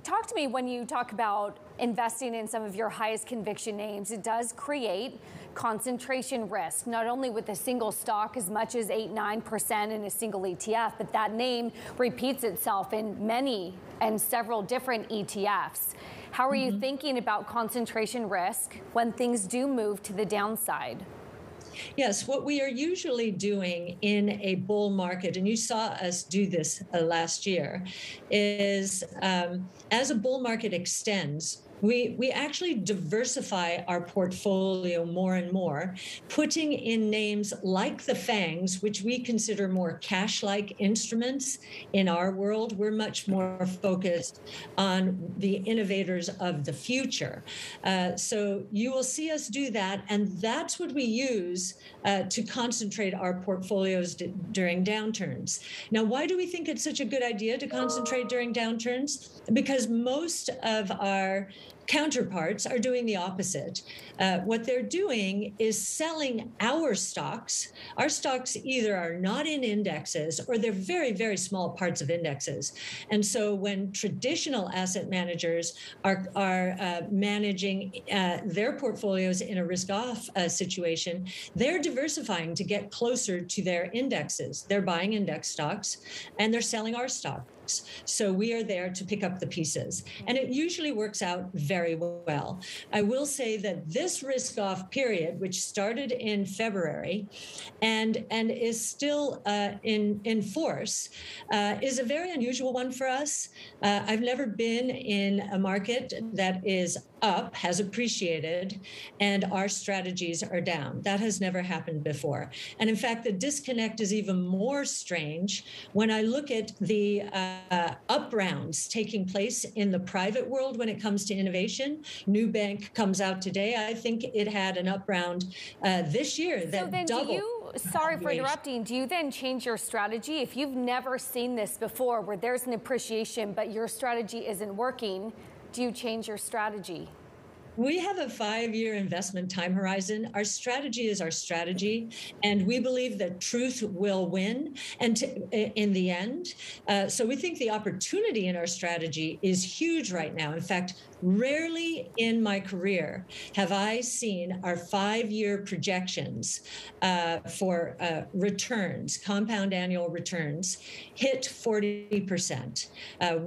Talk to me when you talk about investing in some of your highest conviction names. It does create concentration risk, not only with a single stock as much as 8-9% in a single ETF, but that name repeats itself in many and several different ETFs. How are you thinking about concentration risk when things do move to the downside? Yes, what we are usually doing in a bull market, and you saw us do this last year, is as a bull market extends, we actually diversify our portfolio more and more, putting in names like the FANGs, which we consider more cash-like instruments in our world. We're much more focused on the innovators of the future. So you will see us do that, and that's what we use to concentrate our portfolios during downturns. Now, why do we think it's such a good idea to concentrate during downturns? Because most of our counterparts are doing the opposite. What they're doing is selling our stocks. Our stocks either are not in indexes or they're very, very small parts of indexes. And so when traditional asset managers are managing their portfolios in a risk-off situation, they're diversifying to get closer to their indexes. They're buying index stocks and they're selling our stocks. So we are there to pick up the pieces. And it usually works out very well. I will say that this risk-off period, which started in February and is still in force, is a very unusual one for us. I've never been in a market that is up, has appreciated, and our strategies are down. That has never happened before. And in fact, the disconnect is even more strange when I look at the up rounds taking place in the private world when it comes to innovation. Nubank comes out today. I think it had an up round this year that so then doubled. Sorry for interrupting. Do you then change your strategy? If you've never seen this before, where there's an appreciation, but your strategy isn't working, do you change your strategy? We have a 5-year investment time horizon. Our strategy is our strategy, and we believe that truth will win in the end. So we think the opportunity in our strategy is huge right now. In fact, rarely in my career have I seen our 5-year projections for returns, compound annual returns, hit 40%.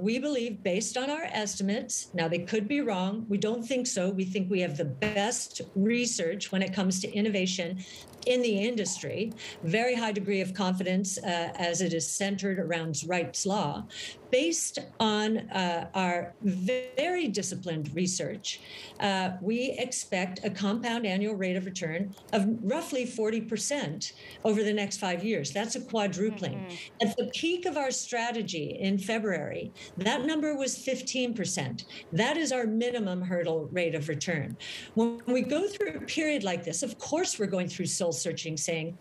We believe, based on our estimates, now they could be wrong, we don't think so. We think we have the best research when it comes to innovation in the industry, very high degree of confidence as it is centered around Wright's Law. Based on our very disciplined research, we expect a compound annual rate of return of roughly 40% over the next 5 years. That's a quadrupling. At the peak of our strategy in February, that number was 15%. That is our minimum hurdle rate of return. When we go through a period like this, of course, we're going through soul searching, saying,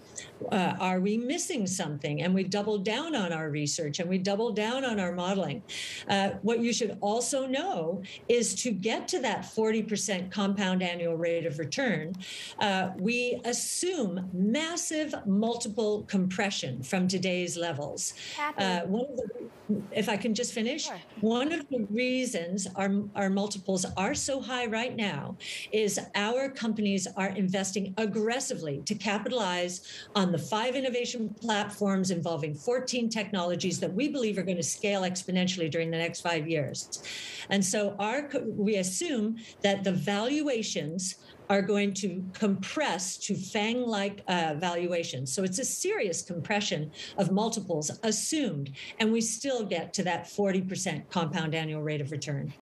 are we missing something? And we double down on our research and we double down on our modeling. What you should also know is to get to that 40% compound annual rate of return, we assume massive multiple compression from today's levels. If I can just finish, sure. One of the reasons our multiples are so high right now is our companies are investing aggressively to capitalize on the 5 innovation platforms involving 14 technologies that we believe are going to scale exponentially during the next 5 years. And so we assume that the valuations are going to compress to FANG-like valuations. So it's a serious compression of multiples assumed, and we still get to that 40% compound annual rate of return.